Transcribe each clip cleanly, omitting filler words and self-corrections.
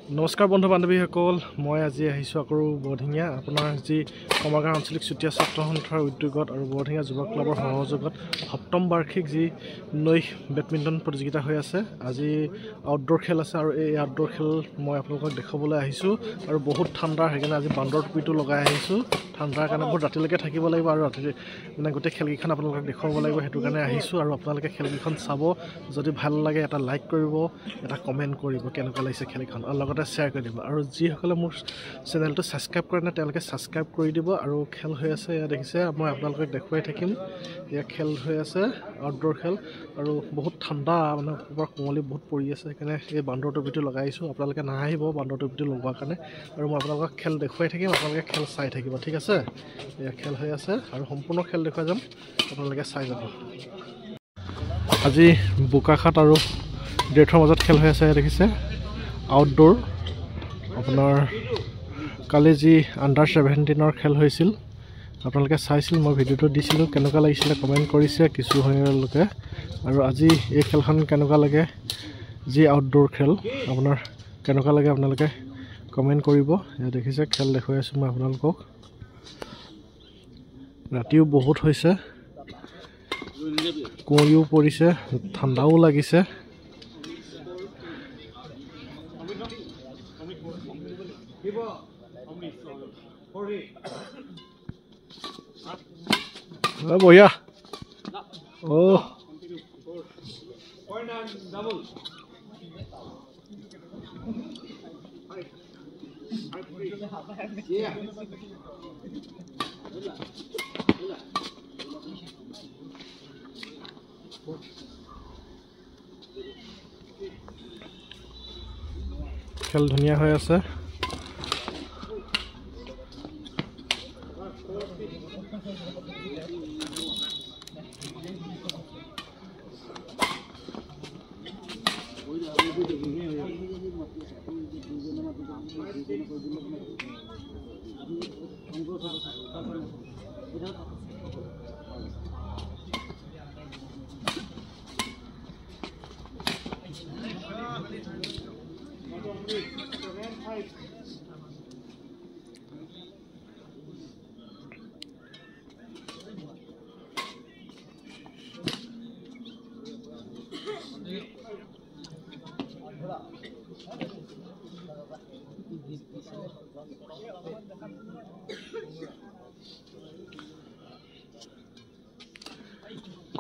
নমস্কাৰ বন্ধু বান্ধৱীসকল, মই আজি আহিছোঁ আকৌ বৰধিঙীয়া আপোনাৰ যি কমাৰগাঁও আঞ্চলিক চুতীয়া ছাত্ৰ সন্থাৰ উদ্যোগত আৰু বৰধিঙীয়া যুৱ ক্লাবৰ সহযোগত সপ্তম বাৰ্ষিক যি নৈশ বেডমিণ্টন প্ৰতিযোগিতা হৈ আছে। আজি আউটডোৰ খেল আছে আৰু এই আউটডোৰ খেল মই আপোনালোকক দেখুৱাবলৈ আহিছোঁ আৰু বহুত ঠাণ্ডা, সেইকাৰণে আজি বান্দৰ টুপিটো লগাই আহিছোঁ। ঠাণ্ডাৰ কাৰণে বহুত ৰাতিলৈকে থাকিব লাগিব আৰু ৰাতি মানে গোটেই খেলকেইখন আপোনালোকক দেখুৱাব লাগিব, সেইটো কাৰণে আহিছোঁ। আৰু আপোনালোকে খেলকেইখন চাব, যদি ভাল লাগে এটা লাইক কৰিব, এটা কমেণ্ট কৰিব কেনেকুৱা লাগিছে খেলকেইখন, আৰু লগতে শ্বেয়াৰ কৰি দিব। আৰু যিসকলে মোৰ চেনেলটো ছাবস্ক্ৰাইব কৰে নাই তেওঁলোকে ছাবস্ক্ৰাইব কৰি দিব। আৰু খেল হৈ আছে, এয়া দেখিছে, মই আপোনালোকক দেখুৱাই থাকিম। এয়া খেল হৈ আছে, আউটডোৰ খেল, আৰু বহুত ঠাণ্ডা, মানে ওপৰ কুঁৱলী বহুত পৰি আছে, সেইকাৰণে এই বান্দৰ টুপিটো লগাই আহিছোঁ। আপোনালোকে নাহিব বান্দৰ টুপিটো লগোৱাৰ কাৰণে, আৰু মই আপোনালোকক খেল দেখুৱাই থাকিম, আপোনালোকে খেল চাই থাকিব, ঠিক আছে। এয়া খেল হৈ আছে আৰু সম্পূৰ্ণ খেল দেখুৱাই যাম, আপোনালোকে চাই যাব। আজি বোকাখাট আৰু ডেৰ্থৰ মাজত খেল হৈ আছে, দেখিছে, আউটডোৰ। আপোনাৰ কালি যি আণ্ডাৰ-17 খেল হৈছিল আপোনালোকে চাইছিল, মই ভিডিঅ'টো দিছিলোঁ, কেনেকুৱা লাগিছিলে কমেণ্ট কৰিছে কিছু সময়লৈকে। আৰু আজি এই খেলখন কেনেকুৱা লাগে, যি আউটডোৰ খেল আপোনাৰ কেনেকুৱা লাগে আপোনালোকে কমেণ্ট কৰিব। এয়া দেখিছে খেল দেখুৱাই আছোঁ মই আপোনালোকক। ৰাতিও বহুত হৈছে, কুঁৱলীও পৰিছে, ঠাণ্ডাও লাগিছে। বঢ়িয়া। খেল ধুনীয়া হৈ আছে।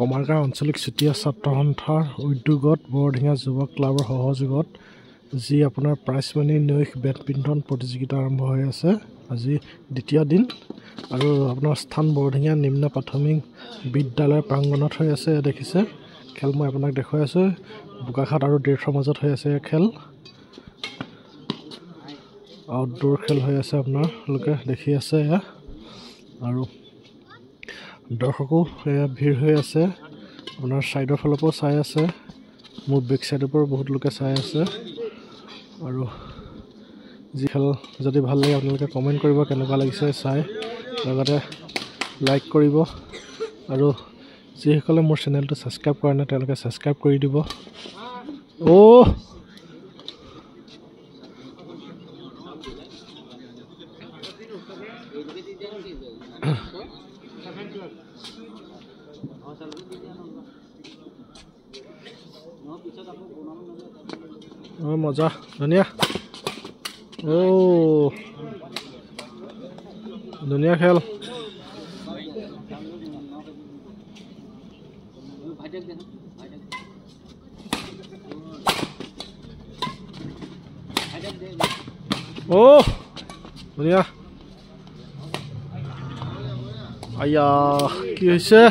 কমাৰগাঁও আঞ্চলিক চুতীয়া ছাত্ৰ সন্থাৰ উদ্যোগত বৰধিঙীয়া যুৱ ক্লাবৰ সহযোগত যি আপোনাৰ প্ৰাইজ মানি নৈশ বেডমিণ্টন প্ৰতিযোগিতা আৰম্ভ হৈ আছে। আজি দ্বিতীয় দিন আৰু আপোনাৰ স্থান বৰধিঙীয়া নিম্ন প্ৰাথমিক বিদ্যালয়ৰ প্ৰাংগণত হৈ আছে। দেখিছে খেল মই আপোনাক দেখুৱাই আছোঁ। বোকাখাট আৰু ডেৰ্থৰ মাজত হৈ আছে খেল, আউটডোৰ খেল হৈ আছে, আপোনালোকে দেখি আছে এয়া। আৰু দৰ্শকো এয়া ভিৰ হৈ আছে, আপোনাৰ ছাইডৰ ফালৰ পৰাও চাই আছে, মোৰ বেক ছাইডৰ পৰাও বহুত লোকে চাই আছে। আৰু যি খেল যদি ভাল লাগে আপোনালোকে কমেণ্ট কৰিব কেনেকুৱা লাগিছে চাই, লগতে লাইক কৰিব। আৰু যিসকলে মোৰ চেনেলটো ছাবস্ক্ৰাইব কৰা নাই তেওঁলোকে ছাবস্ক্ৰাইব কৰি দিব। মজা, ধুনীয়া, ধুনীয়া খেল। ধুনীয়া। আয়া কি হৈছে?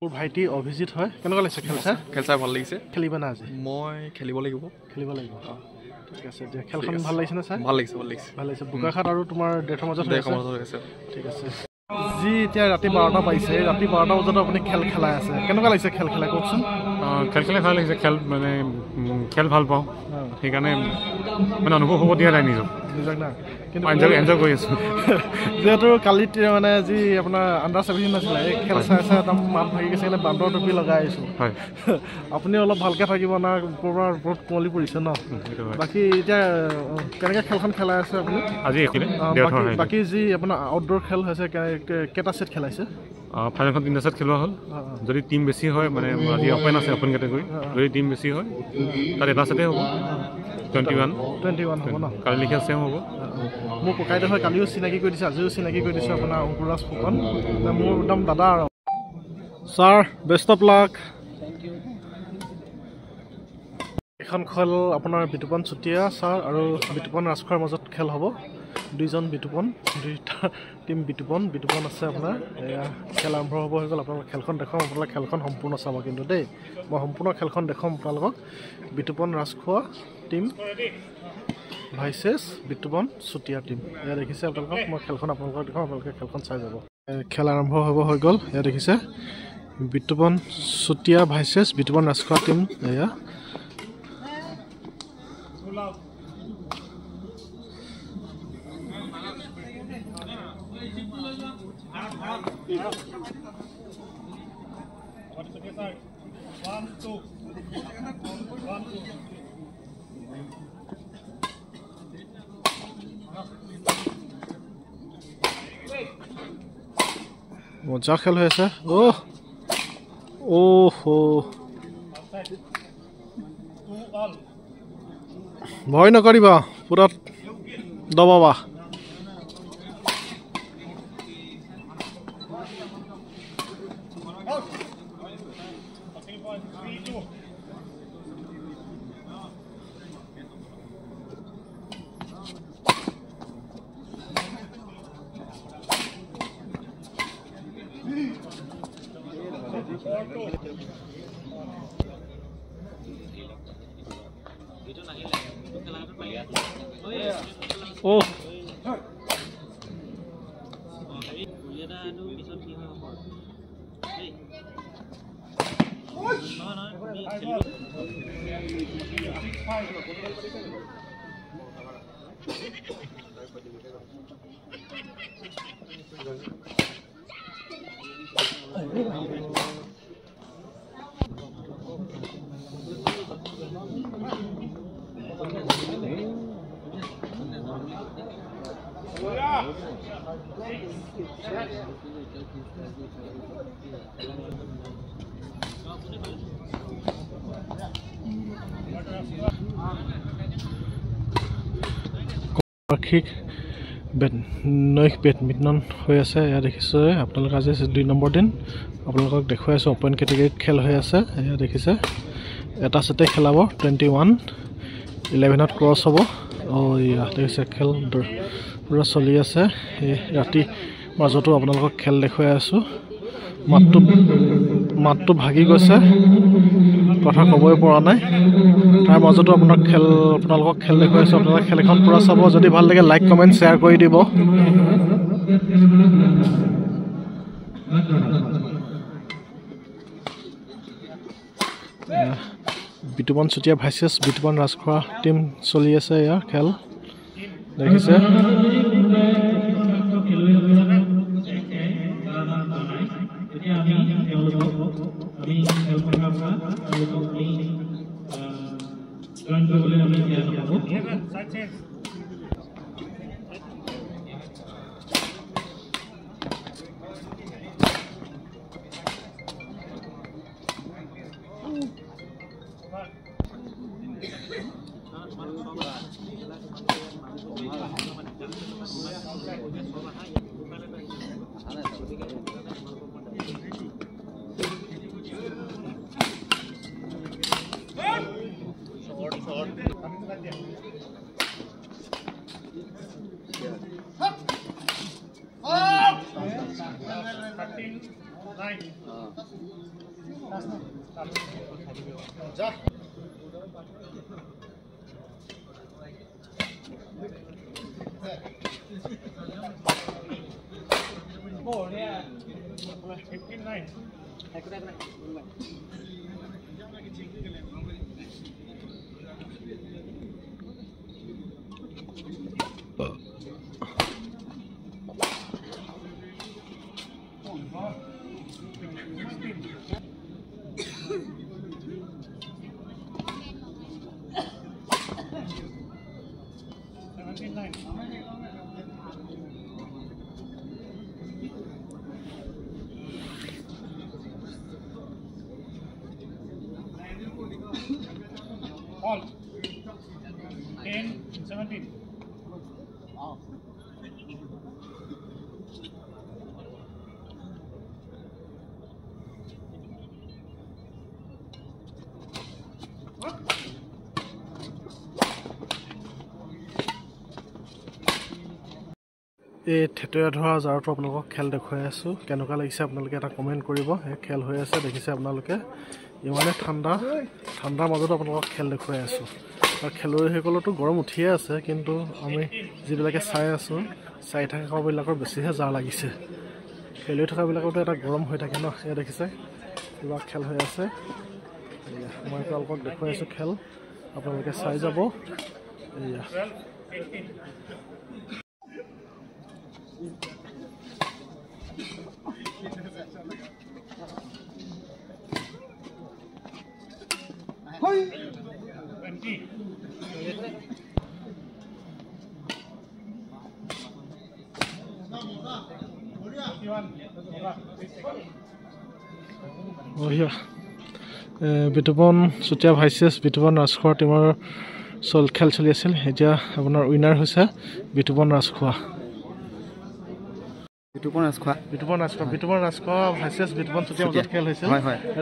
মোৰ ভাইটি অভিজিত হয়। কেনেকুৱা লাগিছে খেল চাই? খেল চাই ভাল লাগিছে। খেলিবা না আজি? মই খেলিব লাগিব। ঠিক ঠিক আছে দিয়া খেলখন ভাল লাগিছে না চাই ভাল লাগিছে ভাল লাগিছে বোকাখাত আৰু তোমাৰ ডেটৰ মাজত হৈ আছে ঠিক আছে যি এতিয়া ৰাতি 12টা পাইছে ৰাতি 12টা বজাত আপুনি খেল খেলাই আছে কেনেকুৱা লাগিছে খেল খেলাই কওকচোন খেল খেলাই ভাল লাগিছে খেল মানে খেল ভাল পাওঁ সেইকাৰণে মানে অনুভৱ হ'ব দিয়া নাই নিজক না কিন্তু এনজয় কৰি আছোঁ যেহেতু কালি মানে যি আপোনাৰ আণ্ডাৰ 17 আছিলে এই খেল চাই চাই একদম মাত ভাগি গৈছে কাৰণে বান্দৰ টুপি লগাই আহিছোঁ হয় আপুনি অলপ ভালকৈ থাকিব না ক'ৰবাৰ ওপৰত কুঁৱলী পৰিছে ন বাকী এতিয়া কেনেকৈ খেলখন খেলাই আছে আপুনি আজি বাকী যি আপোনাৰ আউটডোৰ খেল হৈছে কেইটা ছেট খেলাইছে ফাইনেলখন 3টা ছেট খেলোৱা হ'ল যদি টিম বেছি হয় মানে আজি অপেন আছে অপেন কেটেগৰী যদি টিম বেছি হয় তাত এটা ছেটেই হ'ব 21 হ'ব ন কালি লিখা ছেম হ'ব মোৰ ককাইদেউ হয় কালিও চিনাকি কৰি দিছে আজিও চিনাকি কৰি দিছে আপোনাৰ অংকুৰাজ ফুকন মোৰ একদম দাদা আৰু ছাৰ বেষ্ট অফ লাক এখন খেল আপোনাৰ বিতুপন চুতীয়া ছাৰ আৰু বিতুপন ৰাজখোৱাৰ মাজত খেল হ'ব দুইজন বিতুপন দুইটা টিম বিতুপন আছে আপোনাৰ এয়া খেল আৰম্ভ হ'ব হৈ গ'ল আপোনালোকে খেলখন দেখুৱাম আপোনালোকে খেলখন সম্পূৰ্ণ চাব কিন্তু দেই মই সম্পূৰ্ণ খেলখন দেখুৱাম আপোনালোকক বিতুপন ৰাজখোৱা টিম ভাইচেছ বিতুপন চুতীয়া টিম এয়া দেখিছে আপোনালোকক মই খেলখন আপোনালোকক দেখুৱাম আপোনালোকে খেলখন চাই যাব খেল আৰম্ভ হ'ব হৈ গ'ল এয়া দেখিছে বিতুপন চুতীয়া ভাইচেছ বিতুপন ৰাজখোৱা টিম এয়া মজা খেল হৈ আছে ভয় নকৰিবা পুৰা দবাবা বাৰ্ষিক নৈশ বেডমিণ্টন হৈ আছে এয়া দেখিছে আপোনালোকে আজি 2 নম্বৰ দিন আপোনালোকক দেখুৱাই আছোঁ অপেন কেটেগৰীত খেল হৈ আছে এয়া দেখিছে এটা ছেটে খেলাব 21-11ত ক্ৰছ হ'ব এয়া দেখিছে খেল পুৰা চলি আছে এই ৰাতি মাজতো আপোনালোকক খেল দেখুৱাই আছোঁ মাতটো ভাগি গৈছে কথা ক'বই পৰা নাই তাৰ মাজতো আপোনালোকক খেল দেখুৱাই আছোঁ আপোনালোকে খেল এখন পুৰা চাব যদি ভাল লাগে লাইক কমেণ্ট শ্বেয়াৰ কৰি দিব বিতুপন চুতীয়া ভাইচেছ বিতুপন ৰাজখোৱা টিম চলি আছে ইয়াৰ খেল দেখিছে All 10, 17. এই থেতেৰা ধৰা জাৰটো আপোনালোকক খেল দেখুৱাই আছোঁ কেনেকুৱা লাগিছে আপোনালোকে এটা কমেণ্ট কৰিব এই খেল হৈ আছে দেখিছে আপোনালোকে ইমানে ঠাণ্ডাৰ মাজতো আপোনালোকক খেল দেখুৱাই আছোঁ আৰু খেলুৱৈসকলতো গৰম উঠিয়ে আছে কিন্তু আমি যিবিলাকে চাই আছোঁ চাই থকাবিলাকৰ বেছিহে জাৰ লাগিছে খেলি থকাবিলাকতো এটা গৰম হৈ থাকে ন এয়া দেখিছে কিবা খেল হৈ আছে মই আপোনালোকক দেখুৱাই আছোঁ খেল আপোনালোকে চাই যাব এয়া বিতুপন চুতীয়া ভাইচেছ বিতুপন ৰাজখোৱা টিমৰ খেল চলি আছিল এতিয়া আপোনাৰ উইনাৰ হৈছে বিতুপন ৰাজখোৱা বিতুপন ৰাজখোৱা ভাইচেছ বিতুপন চুতীয়া মাজত খেল হৈছিল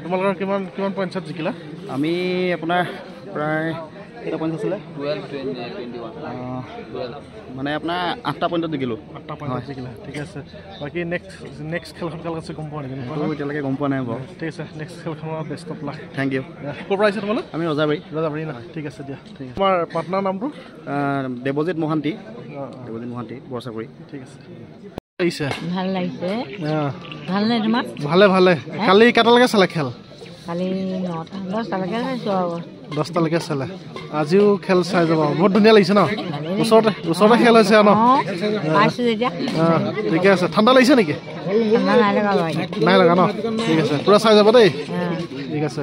তোমালোকৰ কিমান পইণ্টছত জিকিলা আমি আপোনাৰ প্ৰায় কেইটা পইণ্ট আছিলে 12 মানে আপোনাৰ 8টা পইণ্টত জিকিলোঁ 8টা পইণ্টত জিকিলা ঠিক আছে বাকী নেক্সট খেলখন কাল আছে গম পোৱা নেকি এতিয়ালৈকে গম পোৱা নাই বাৰু ঠিক আছে নেক্সট খেলখনত best of luck thank you ক'ৰ পৰা আহিছে তোমালোক আমি ৰজাবাৰী না ঠিক আছে দিয়া ঠিক আছে তোমাৰ পাৰ্টনাৰ নামটো দেৱজিৎ মহান্তি বৰচাপৰি ঠিক আছে ভাল লাগিছে ভালনে তোমাৰ ভালে কালি কেইটালৈকে চালে খেল কালি 9টা 10টালৈকে চাইছোঁ আৰু 10টালৈকে চালে আজিও খেল চাই যাব বহুত ধুনীয়া লাগিছে ন ওচৰতে খেল হৈছে ন পাইছোঁ যেতিয়া ঠিকে আছে ঠাণ্ডা লাগিছে নেকি নাই লগা ন ঠিক আছে পূৰা চাই যাব দেই ঠিক আছে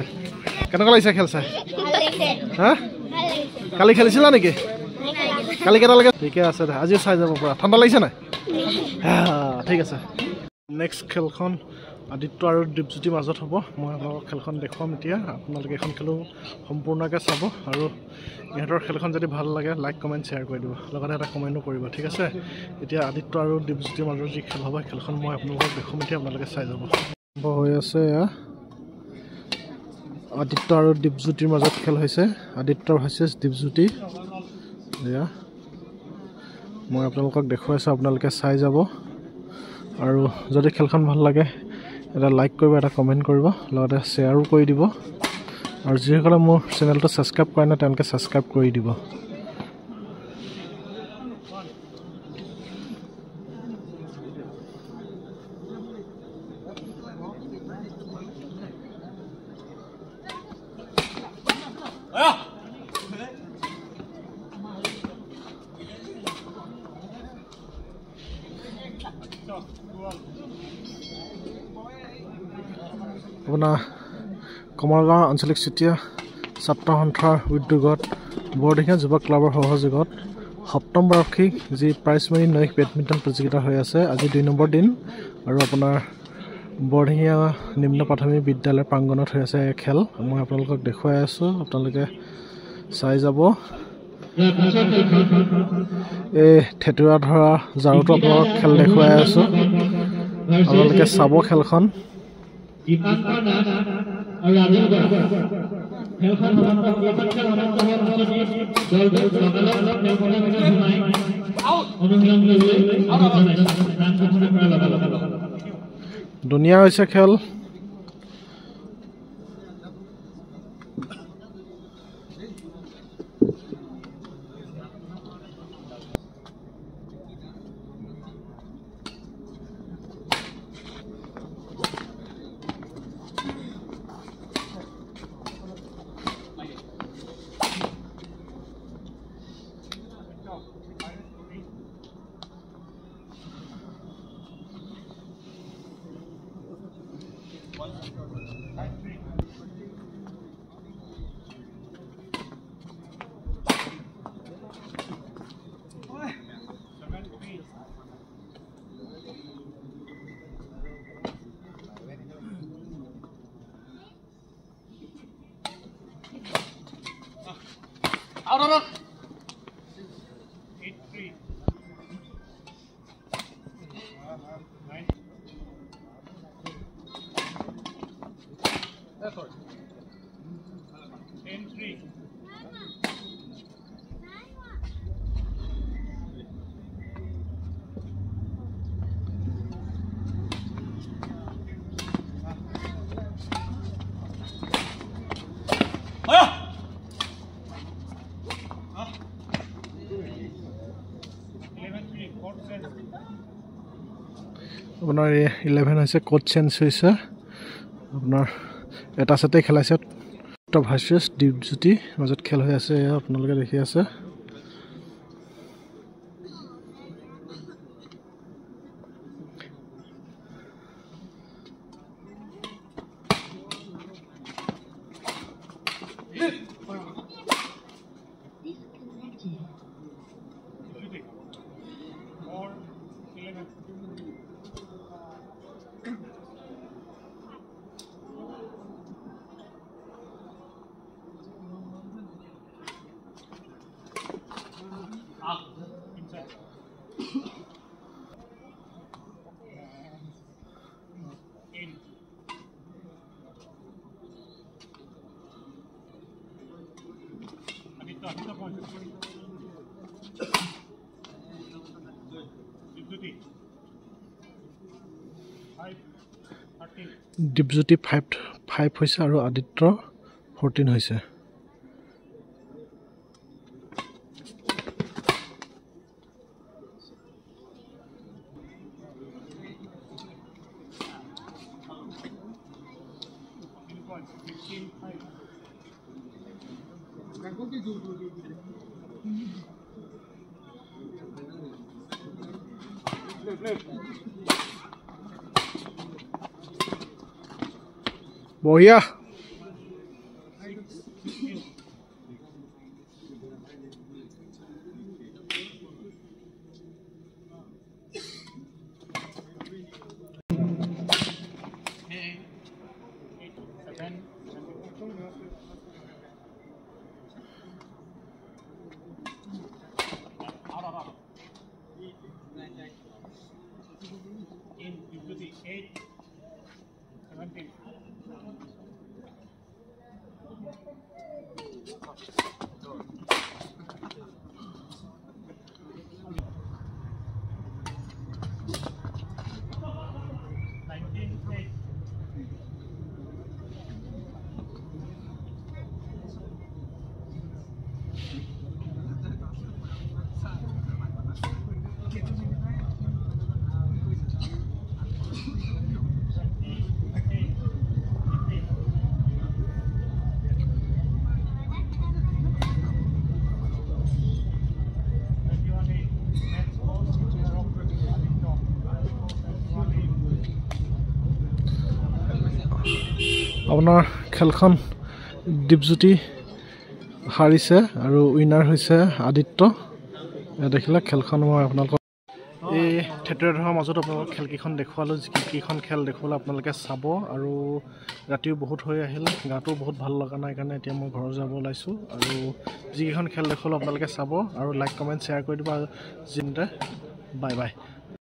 কেনেকুৱা লাগিছে খেল চাই হা কালি খেলিছিলা নেকি কালি কেইটালৈকে ঠিকে আছে দে আজিও চাই যাব পূৰা ঠাণ্ডা লাগিছে নাই ঠিক আছে নেক্সট খেলখন আদিত্য আৰু দীপজ্যোতিৰ মাজত হ'ব মই আপোনালোকক খেলখন দেখুৱাম এতিয়া আপোনালোকে এখন খেলো সম্পূৰ্ণকৈ চাব আৰু ইহঁতৰ খেলখন যদি ভাল লাগে লাইক কমেণ্ট শ্বেয়াৰ কৰি দিব লগতে এটা কমেণ্টো কৰিব ঠিক আছে এতিয়া আদিত্য আৰু দীপজ্যোতিৰ মাজত যি খেল হ'ব খেলখন মই আপোনালোকক দেখুৱাম এতিয়া আপোনালোকে চাই যাব হৈ আছে এয়া আদিত্য আৰু দীপজ্যোতিৰ মাজত খেল হৈছে আদিত্য ভাৰ্চেছ দীপজ্যোতি এয়া মই আপোনালোকক দেখুৱাইছোঁ আপোনালোকে চাই যাব আৰু যদি খেলখন ভাল লাগে এটা লাইক কৰিব এটা কমেণ্ট কৰিব লগতে শ্বেয়াৰো কৰি দিব আৰু যিসকলে মোৰ চেনেলটো ছাবস্ক্ৰাইব কৰে নাই তেওঁলোকে ছাবস্ক্ৰাইব কৰি দিব আপোনাৰ কমলগাঁও আঞ্চলিক চুতীয়া ছাত্ৰ সন্থাৰ উদ্যোগত বৰদিঘা যুৱ ক্লাবৰ সহযোগত 7ম বাৰ্ষিক যি প্ৰাইজমাৰী নৈশ বেডমিণ্টন প্ৰতিযোগিতা হৈ আছে আজি 2 নম্বৰ দিন আৰু আপোনাৰ বৰদিঘা নিম্ন প্ৰাথমিক বিদ্যালয় প্ৰাংগণত হৈ আছে খেল মই আপোনালোকক দেখুৱাই আছোঁ আপোনালোকে চাই যাব এই থেতুৰা ধৰা জাৰটো আপোনালোকক খেল দেখুৱাই আছোঁ আপোনালোকে চাব খেলখন ধুনীয়া হৈছে খেল আপোনাৰ 11 হৈছে কোড চেঞ্জ হৈছে আপোনাৰ এটা সেটে খেলাইছে ভাৰ্চেছ দীপজ্যোতি মাজত খেল হৈ আছে আপোনালোকে দেখি আছে দীপজ্যোতি 5 হৈছে আৰু আদিত্য 14 হৈছে বঢ়িয়া আপোনাৰ খেলখন দীপজ্যোতি হাৰিছে আৰু উইনাৰ হৈছে আদিত্য দেখিলে খেলখন মই আপোনালোকক এই থিয়েটাৰৰ মাজত আপোনালোকক খেলকেইখন দেখুৱালোঁ যিকেইখন খেল দেখুৱালোঁ আপোনালোকে চাব আৰু ৰাতিও বহুত হৈ আহিল গাটো বহুত ভাল লগা নাই কাৰণে এতিয়া মই ঘৰ যাব ওলাইছোঁ আৰু যিকেইখন খেল দেখুৱালোঁ আপোনালোকে চাব আৰু লাইক কমেণ্ট শ্বেয়াৰ কৰি দিব আৰু জিন্তে বাই বাই